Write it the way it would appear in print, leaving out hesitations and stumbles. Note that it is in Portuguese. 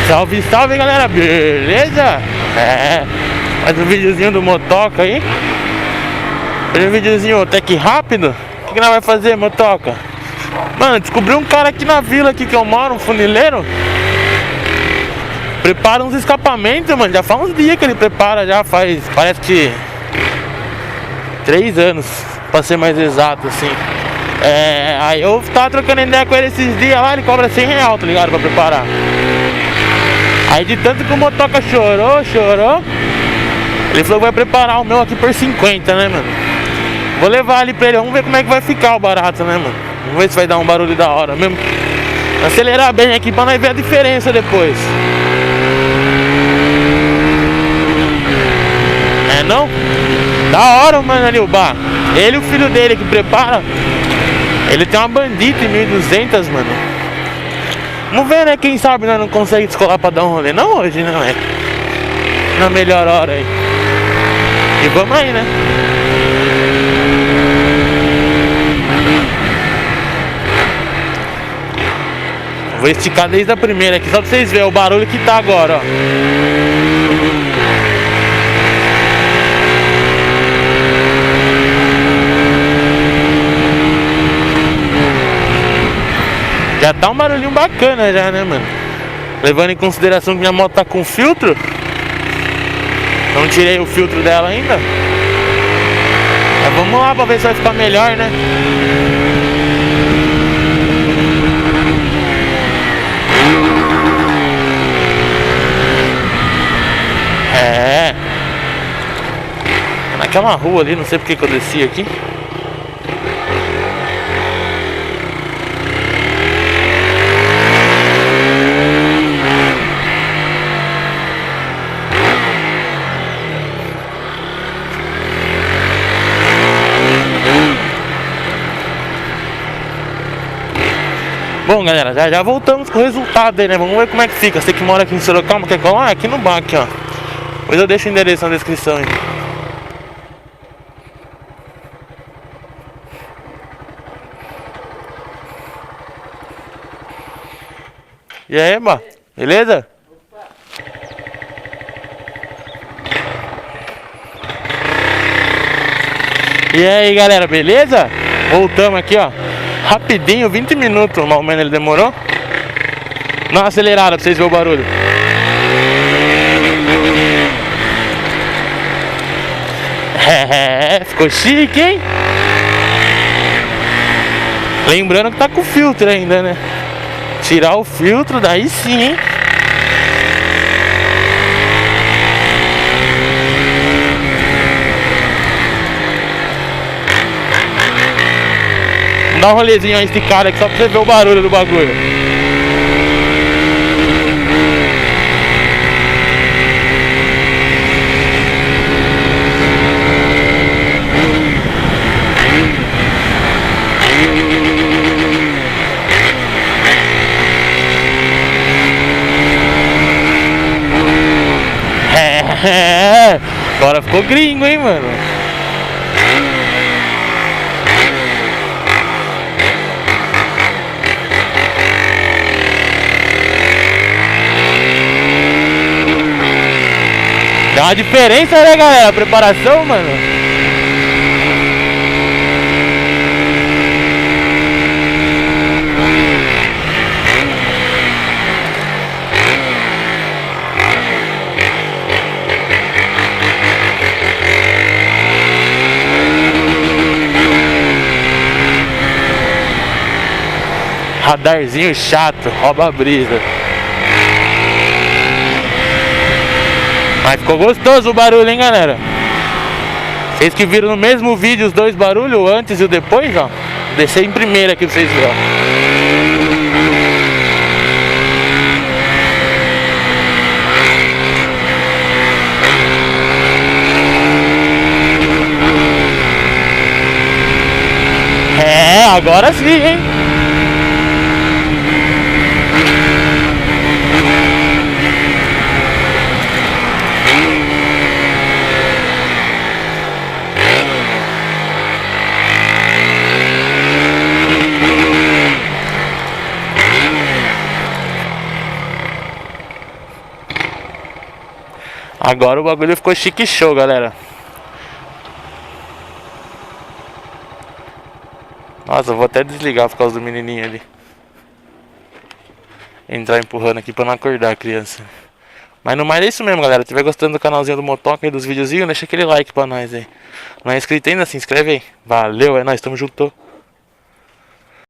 Salve, salve, galera, beleza? Mais um videozinho do motoca aí. Um videozinho até que rápido. O que nós vai fazer, motoca? Mano, descobri um cara aqui na vila aqui que eu moro, um funileiro. Prepara uns escapamentos, mano. Já faz uns dias que ele prepara, já faz, parece que 3 anos, pra ser mais exato, assim. Aí eu tava trocando ideia com ele esses dias lá, ele cobra R$100, tá ligado, pra preparar. Aí de tanto que o motoca chorou, ele falou que vai preparar o meu aqui por 50, né, mano? Vou levar ali pra ele, vamos ver como é que vai ficar o barato, né, mano? Vamos ver se vai dar um barulho da hora mesmo. Acelerar bem aqui pra nós ver a diferença depois. É não? Da hora, mano, ali o bar. Ele e o filho dele que prepara. Ele tem uma Bandito em 1200, mano. Vamos ver, né? Quem sabe nós não consegue descolar pra dar um rolê. Não hoje, né, moleque? Na melhor hora aí. E vamos aí, né? Vou esticar desde a primeira aqui, só pra vocês verem o barulho que tá agora, ó. Já tá um barulhinho bacana já, né, mano? Levando em consideração que minha moto tá com filtro. Não tirei o filtro dela ainda. Mas vamos lá pra ver se vai ficar melhor, né? Naquela rua ali, não sei porque que eu desci aqui. Bom, galera, já voltamos com o resultado aí, né? Vamos ver como é que fica. Você que mora aqui em Sorocaba, quer colar? Aqui no bar, aqui, ó. Depois eu deixo o endereço na descrição aí. E aí, mano? Beleza? E aí, galera, beleza? Voltamos aqui, ó. Rapidinho, 20 minutos, mais ou menos ele demorou. Dá uma acelerada pra vocês verem o barulho. Ficou chique, hein? Lembrando que tá com filtro ainda, né? Tirar o filtro, daí sim, hein? Vamos dar um rolezinho aí esticado aqui só pra você ver o barulho do bagulho. Agora ficou gringo, hein, mano? Dá uma diferença, né, galera? A preparação, mano. Radarzinho chato, rouba a brisa. Mas ficou gostoso o barulho, hein, galera? Vocês que viram no mesmo vídeo os dois barulhos, o antes e o depois, ó. Deixei em primeira aqui pra vocês verem, ó. Agora sim, hein? Agora o bagulho ficou chique show, galera. Nossa, eu vou até desligar por causa do menininho ali. Entrar empurrando aqui pra não acordar a criança. Mas no mais é isso mesmo, galera. Se tiver gostando do canalzinho do Motoca e dos videozinhos, deixa aquele like pra nós aí. Não é inscrito ainda? Se inscreve aí. Valeu, é nóis, tamo junto.